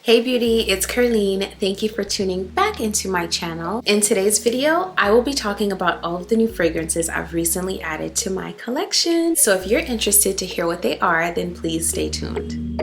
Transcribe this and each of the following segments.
Hey beauty, it's Ker-leen. Thank you for tuning back into my channel. In today's video, I will be talking about all of the new fragrances I've recently added to my collection. So if you're interested to hear what they are, then please stay tuned.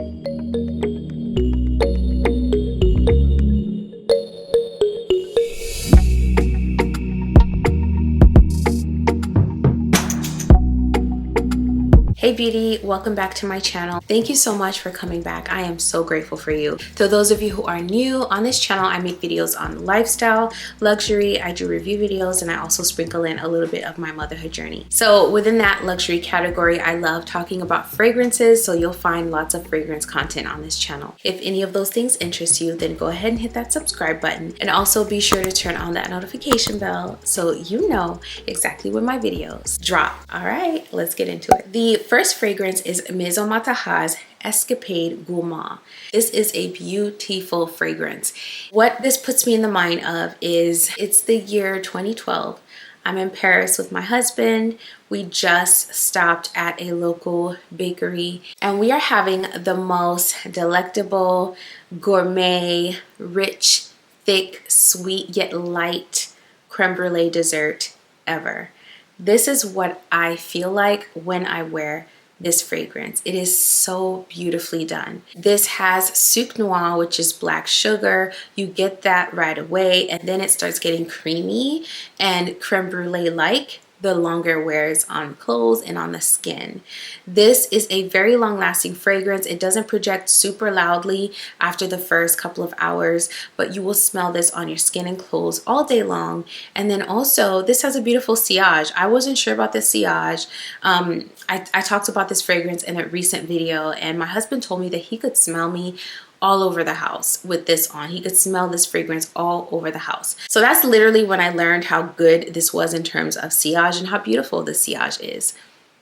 Hey beauty, welcome back to my channel. Thank you so much for coming back. I am so grateful for you. To those of you who are new on this channel, I make videos on lifestyle, luxury, I do review videos, and I also sprinkle in a little bit of my motherhood journey. So within that luxury category, I love talking about fragrances, so you'll find lots of fragrance content on this channel. If any of those things interest you, then go ahead and hit that subscribe button, and also be sure to turn on that notification bell so you know exactly when my videos drop. All right, let's get into it. The first fragrance is Maison Mataha's Escapade Gourmand. This is a beautiful fragrance. What this puts me in the mind of is it's the year 2012. I'm in Paris with my husband. We just stopped at a local bakery and we are having the most delectable, gourmet, rich, thick, sweet yet light creme brulee dessert ever. This is what I feel like when I wear this fragrance. It is so beautifully done. This has sucre noir, which is black sugar. You get that right away, and then it starts getting creamy and creme brulee like the longer it wears on clothes and on the skin. This is a very long lasting fragrance. It doesn't project super loudly after the first couple of hours, but you will smell this on your skin and clothes all day long. And then also this has a beautiful sillage. I wasn't sure about this sillage. I talked about this fragrance in a recent video, and my husband told me that he could smell me all over the house with this on. He could smell this fragrance all over the house. So that's literally when I learned how good this was in terms of sillage and how beautiful the sillage is.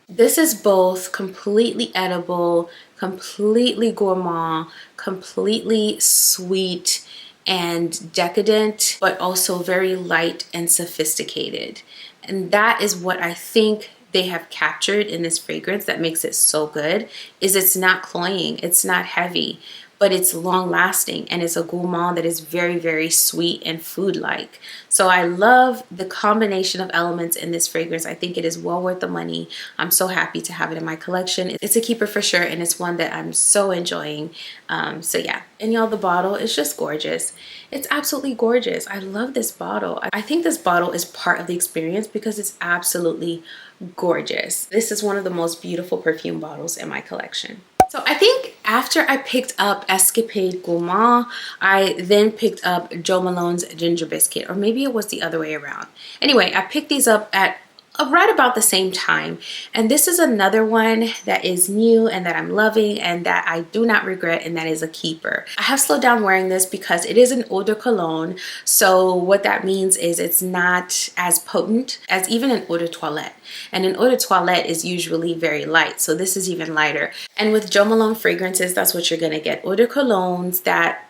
This is both completely edible, completely gourmand, completely sweet and decadent, but also very light and sophisticated. And that is what I think they have captured in this fragrance that makes it so good, is it's not cloying, it's not heavy, but it's long lasting, and it's a gourmand that is very, very sweet and food-like. So I love the combination of elements in this fragrance. I think it is well worth the money. I'm so happy to have it in my collection. It's a keeper for sure, and it's one that I'm so enjoying. So yeah, and y'all, the bottle is just gorgeous. It's absolutely gorgeous. I love this bottle. I think this bottle is part of the experience because it's absolutely gorgeous. This is one of the most beautiful perfume bottles in my collection. So I think after I picked up Escapade Gourmand, I then picked up Jo Malone's Ginger Biscuit, or maybe it was the other way around. Anyway, I picked these up at right about the same time, and this is another one that is new and that I'm loving and that I do not regret, and that is a keeper. I have slowed down wearing this because it is an eau de cologne, so what that means is it's not as potent as even an eau de toilette, and an eau de toilette is usually very light, so this is even lighter. And with Jo Malone fragrances, that's what you're gonna get, eau de colognes that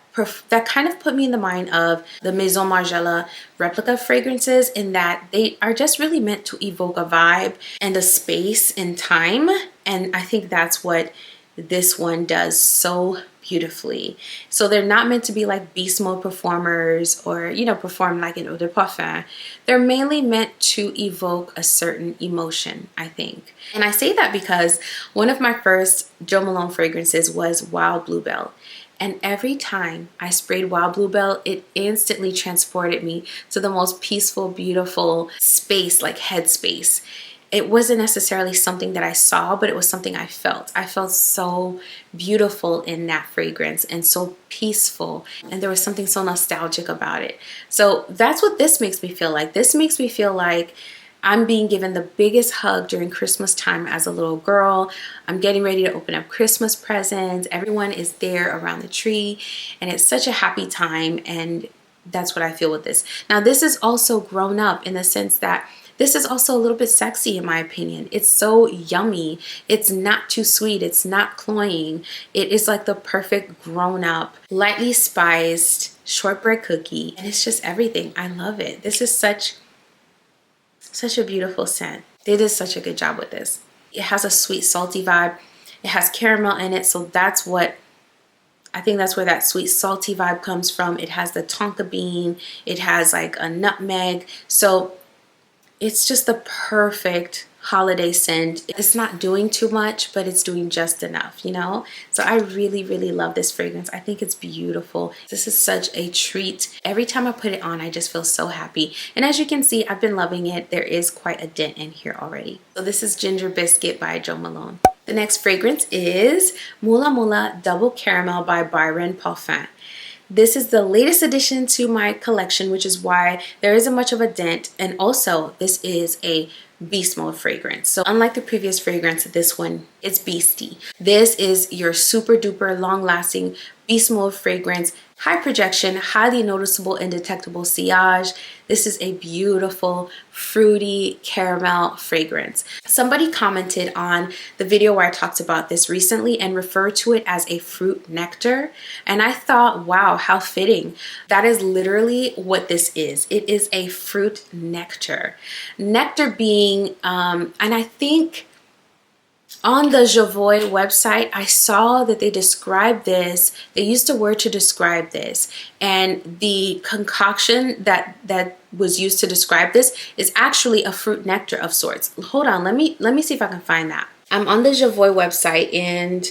kind of put me in the mind of the Maison Margiela replica fragrances, in that they are just really meant to evoke a vibe and a space in time. And I think that's what this one does so beautifully. So they're not meant to be like beast mode performers or, you know, perform like an eau de parfum. They're mainly meant to evoke a certain emotion, I think. And I say that because one of my first Jo Malone fragrances was Wild Bluebell. And every time I sprayed Wild Bluebell, it instantly transported me to the most peaceful, beautiful space, like headspace. It wasn't necessarily something that I saw, but it was something I felt. I felt so beautiful in that fragrance and so peaceful. And there was something so nostalgic about it. So that's what this makes me feel like. This makes me feel like I'm being given the biggest hug during Christmas time as a little girl. I'm getting ready to open up Christmas presents. Everyone is there around the tree, and it's such a happy time, and that's what I feel with this. Now, this is also grown up in the sense that this is also a little bit sexy in my opinion. It's so yummy. It's not too sweet. It's not cloying. It is like the perfect grown up, lightly spiced shortbread cookie, and it's just everything. I love it. This is such a beautiful scent. They did such a good job with this. It has a sweet, salty vibe. It has caramel in it, so that's what I think that's where that sweet salty vibe comes from. It has the tonka bean, it has like a nutmeg. So it's just the perfect holiday scent. It's not doing too much, but it's doing just enough, you know? So I really, really love this fragrance. I think it's beautiful. This is such a treat. Every time I put it on, I just feel so happy. And as you can see, I've been loving it. There is quite a dent in here already. So this is Ginger Biscuit by Jo Malone. The next fragrance is Mula Double Caramel by Byron Parfum. This is the latest addition to my collection, which is why there isn't much of a dent. And also, this is a beast mode fragrance. So unlike the previous fragrance, this one is beastie. This is your super duper long lasting beast mode fragrance. High projection, highly noticeable and detectable sillage. This is a beautiful fruity caramel fragrance. Somebody commented on the video where I talked about this recently and referred to it as a fruit nectar. And I thought, wow, how fitting. That is literally what this is. It is a fruit nectar. Nectar being, and I think on the Javoy website, I saw that they described this. They used a word to describe this, and the concoction that was used to describe this is actually a fruit nectar of sorts. Hold on, let me see if I can find that. I'm on the Javoy website, and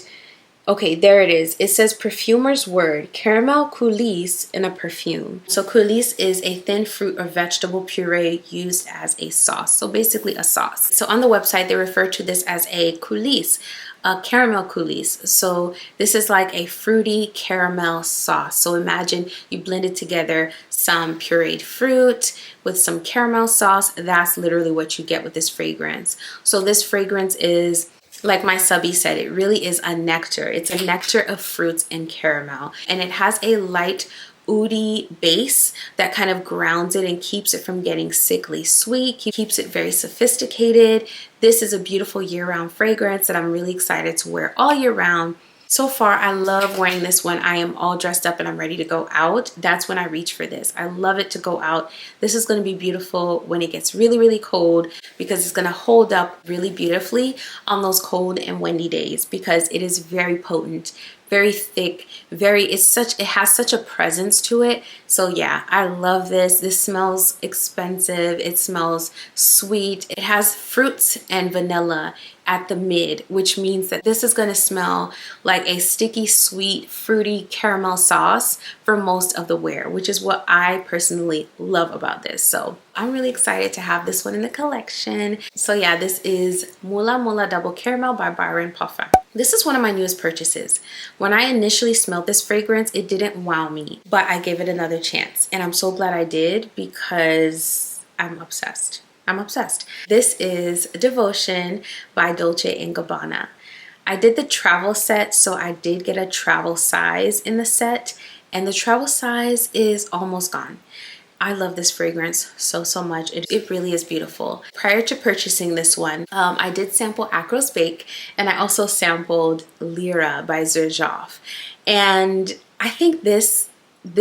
okay, there it is. It says perfumer's word, caramel coulis in a perfume. So coulis is a thin fruit or vegetable puree used as a sauce. So basically a sauce. So on the website, they refer to this as a coulis, a caramel coulis. So this is like a fruity caramel sauce. So imagine you blended together some pureed fruit with some caramel sauce. That's literally what you get with this fragrance. So this fragrance is, like my subby said, it really is a nectar. It's a nectar of fruits and caramel. And it has a light oudi base that kind of grounds it and keeps it from getting sickly sweet, keeps it very sophisticated. This is a beautiful year-round fragrance that I'm really excited to wear all year round. So far, I love wearing this when I am all dressed up and I'm ready to go out. That's when I reach for this. I love it to go out. This is going to be beautiful when it gets really, really cold, because it's going to hold up really beautifully on those cold and windy days, because it is very potent, very thick, it has such a presence to it. So yeah, I love this. This smells expensive. It smells sweet. It has fruits and vanilla at the mid, which means that this is going to smell like a sticky, sweet, fruity caramel sauce for most of the wear, which is what I personally love about this. So I'm really excited to have this one in the collection. So yeah, this is Mula Double Caramel by Byron Parfum. This is one of my newest purchases. When I initially smelled this fragrance, it didn't wow me, but I gave it another chance. And I'm so glad I did, because I'm obsessed. I'm obsessed. This is Devotion by Dolce & Gabbana. I did the travel set, so I did get a travel size in the set, and the travel size is almost gone. I love this fragrance so much. It really is beautiful. Prior to purchasing this one, I did sample Acros Bake, and I also sampled Lyra by Xerjoff. And I think this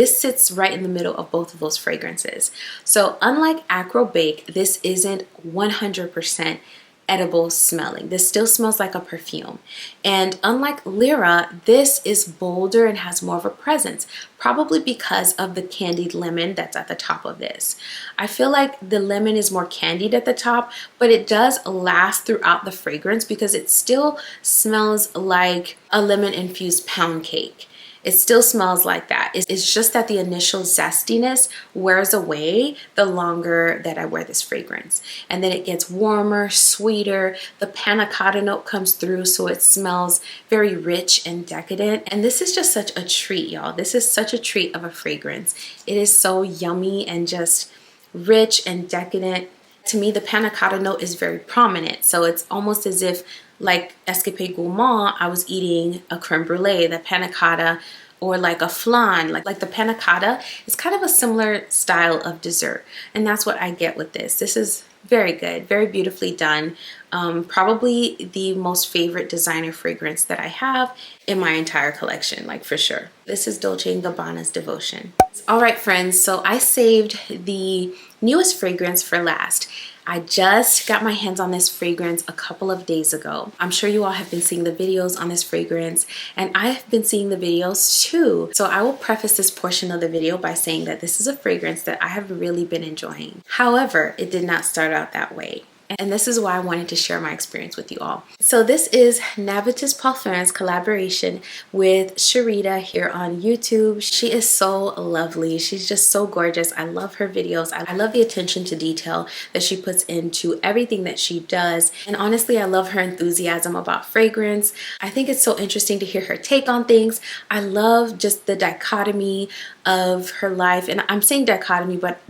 sits right in the middle of both of those fragrances. So unlike Acro Bake, this isn't 100% edible smelling. This still smells like a perfume. And unlike Lyra, this is bolder and has more of a presence, probably because of the candied lemon that's at the top of this. I feel like the lemon is more candied at the top, but it does last throughout the fragrance because it still smells like a lemon infused pound cake. It still smells like that. It's just that the initial zestiness wears away the longer that I wear this fragrance. And then it gets warmer, sweeter. The panna cotta note comes through, so it smells very rich and decadent. And this is just such a treat, y'all. This is such a treat of a fragrance. It is so yummy and just rich and decadent. To me, the panna cotta note is very prominent. So it's almost as if, like Escapade Gourmand, I was eating a creme brulee. The panna cotta, or like a flan, like the panna cotta is kind of a similar style of dessert. And that's what I get with this. This is Very good, very beautifully done. Probably the most favorite designer fragrance that I have in my entire collection, like for sure. This is Dolce & Gabbana's Devotion. All right, friends, so I saved the newest fragrance for last. I just got my hands on this fragrance a couple of days ago. I'm sure you all have been seeing the videos on this fragrance, and I have been seeing the videos too. So I will preface this portion of the video by saying that this is a fragrance that I have really been enjoying. However, it did not start out that way. And this is why I wanted to share my experience with you all. So this is Navitus Parfums collaboration with Sharita here on YouTube. She is so lovely. She's just so gorgeous. I love her videos. I love the attention to detail that she puts into everything that she does. And honestly, I love her enthusiasm about fragrance. I think it's so interesting to hear her take on things. I love just the dichotomy of her life. And I'm saying dichotomy, but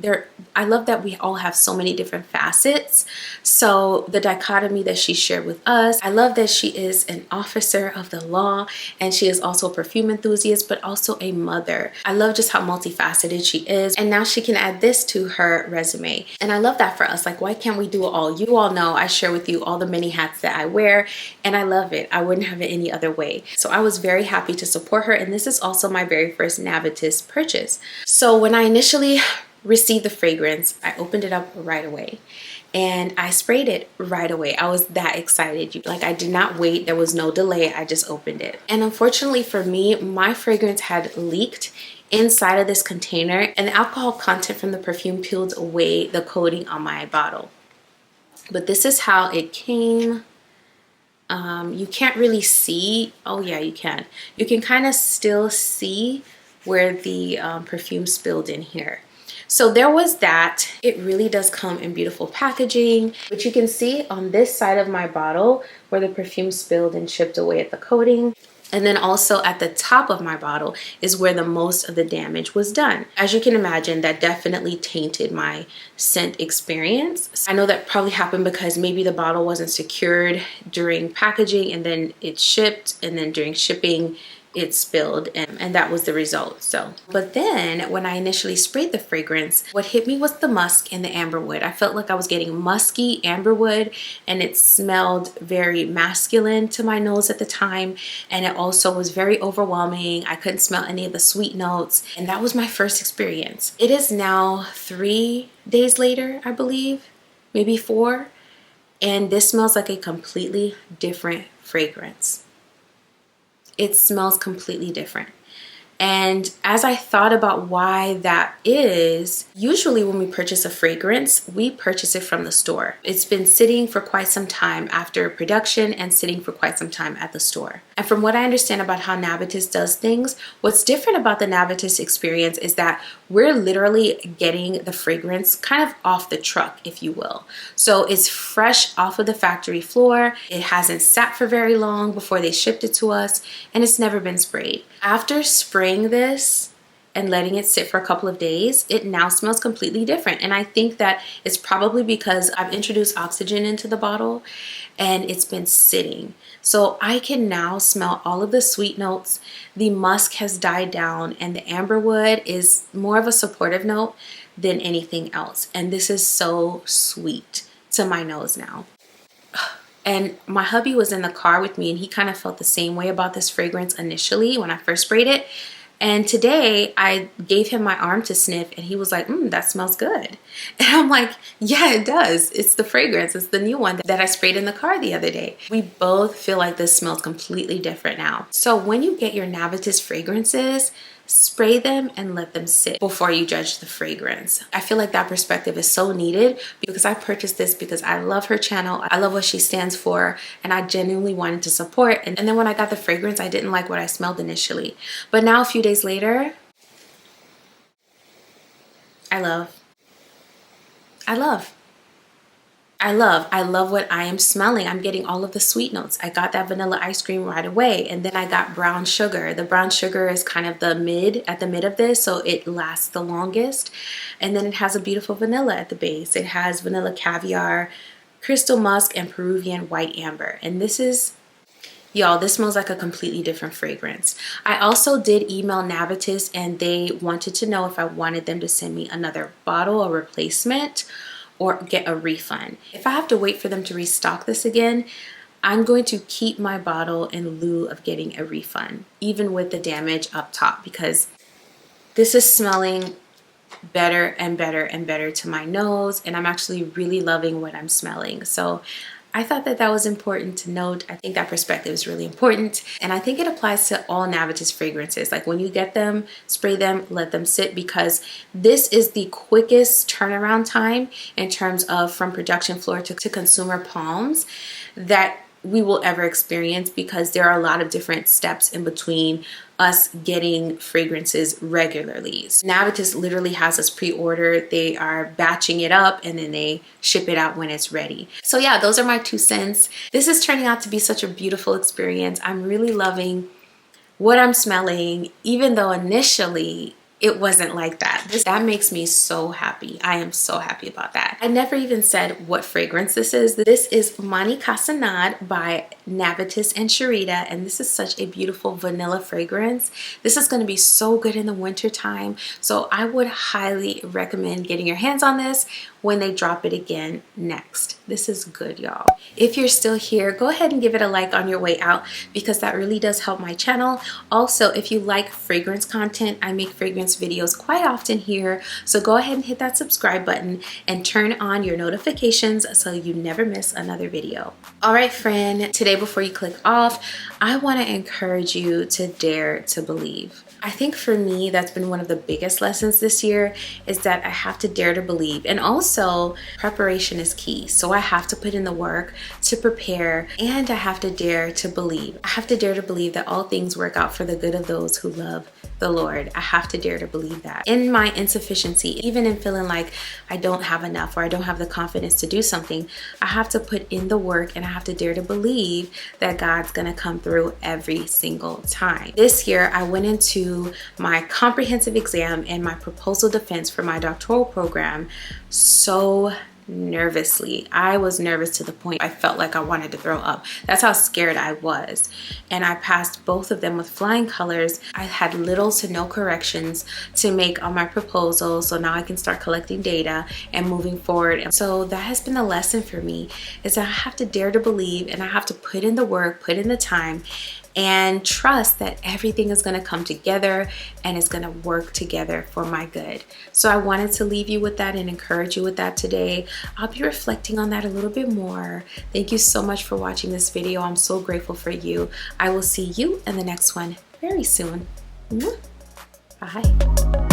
I love that we all have so many different facets. So the dichotomy that she shared with us, I love that she is an officer of the law, and she is also a perfume enthusiast, but also a mother. I love just how multifaceted she is, and now she can add this to her resume. And I love that for us. Like, why can't we do it all? You all know I share with you all the many hats that I wear, and I love it. I wouldn't have it any other way. So I was very happy to support her, and this is also my very first Navitus purchase. So when I initially received the fragrance, I opened it up right away. And I sprayed it right away. I was that excited. Like, I did not wait. There was no delay. I just opened it. And unfortunately for me, my fragrance had leaked inside of this container, and the alcohol content from the perfume peeled away the coating on my bottle. But this is how it came. You can't really see. Oh yeah, you can. You can kind of still see where the perfume spilled in here. So there was that. It really does come in beautiful packaging, but you can see on this side of my bottle where the perfume spilled and chipped away at the coating. And then also at the top of my bottle is where the most of the damage was done. As you can imagine, that definitely tainted my scent experience. I know that probably happened because maybe the bottle wasn't secured during packaging, and then it shipped, and then during shipping it spilled, and that was the result. So, but then when I initially sprayed the fragrance, what hit me was the musk and the amberwood. I felt like I was getting musky amberwood, and it smelled very masculine to my nose at the time, and it also was very overwhelming. I couldn't smell any of the sweet notes, and that was my first experience. It is now 3 days later, I believe, maybe 4, and this smells like a completely different fragrance. It smells completely different. And as I thought about why that is, usually when we purchase a fragrance, we purchase it from the store. It's been sitting for quite some time after production and sitting for quite some time at the store. And from what I understand about how Navitus does things, what's different about the Navitus experience is that we're literally getting the fragrance kind of off the truck, if you will. So it's fresh off of the factory floor. It hasn't sat for very long before they shipped it to us, and it's never been sprayed. After spraying this and letting it sit for a couple of days, it now smells completely different. And I think that it's probably because I've introduced oxygen into the bottle and it's been sitting. So I can now smell all of the sweet notes. The musk has died down, and the amberwood is more of a supportive note than anything else. And this is so sweet to my nose now. And my hubby was in the car with me, and he kind of felt the same way about this fragrance initially when I first sprayed it. And today I gave him my arm to sniff, and he was like, that smells good. And I'm like, yeah, it does. It's the fragrance. It's the new one that I sprayed in the car the other day. We both feel like this smells completely different now. So when you get your Navitus fragrances, spray them and let them sit before you judge the fragrance. I feel like that perspective is so needed, because I purchased this because I love her channel. I love what she stands for, and I genuinely wanted to support. And then when I got the fragrance, I didn't like what I smelled initially. But now a few days later, I love what I am smelling. I'm getting all of the sweet notes. I got that vanilla ice cream right away, and then I got brown sugar. The brown sugar is kind of at the mid of this, so it lasts the longest. And then it has a beautiful vanilla at the base. It has vanilla caviar, crystal musk, and Peruvian white amber. And this is, y'all, this smells like a completely different fragrance. I also did email Navitus, and they wanted to know if I wanted them to send me another bottle, a replacement, or get a refund. If I have to wait for them to restock this again, I'm going to keep my bottle in lieu of getting a refund, even with the damage up top, because this is smelling better and better and better to my nose, and I'm actually really loving what I'm smelling. So I thought that that was important to note. I think that perspective is really important, and I think it applies to all Navitus fragrances. Like when you get them, spray them, let them sit, because this is the quickest turnaround time in terms of from production floor to consumer palms that we will ever experience, because there are a lot of different steps in between us getting fragrances regularly. So Navitus literally has us pre-order. They are batching it up and then they ship it out when it's ready. So yeah, those are my 2 cents. This is turning out to be such a beautiful experience. I'm really loving what I'm smelling, even though initially it wasn't like that. That makes me so happy. I am so happy about that. I never even said what fragrance this is. This is MAHNI CASSONADE by Navitus and Sharita, and this is such a beautiful vanilla fragrance. This is going to be so good in the winter time, so I would highly recommend getting your hands on this when they drop it again next. This is good, y'all. If you're still here, go ahead and give it a like on your way out, because that really does help my channel. Also, if you like fragrance content, I make fragrance videos quite often here, so go ahead and hit that subscribe button and turn on your notifications so you never miss another video. All right, friend, today before you click off, I want to encourage you to dare to believe. I think for me, that's been one of the biggest lessons this year, is that I have to dare to believe. And also, preparation is key. So I have to put in the work to prepare, and I have to dare to believe. I have to dare to believe that all things work out for the good of those who love the Lord. I have to dare to believe that. In my insufficiency, even in feeling like I don't have enough or I don't have the confidence to do something, I have to put in the work, and I have to dare to believe that God's gonna come through every single time. This year, I went into my comprehensive exam and my proposal defense for my doctoral program so nervously. I was nervous to the point I felt like I wanted to throw up. That's how scared I was. And I passed both of them with flying colors. I had little to no corrections to make on my proposal, so now I can start collecting data and moving forward. And so that has been the lesson for me, is that I have to dare to believe, and I have to put in the work, put in the time, and trust that everything is going to come together and it's going to work together for my good. So I wanted to leave you with that and encourage you with that today. I'll be reflecting on that a little bit more. Thank you so much for watching this video. I'm so grateful for you. I will see you in the next one very soon. Bye.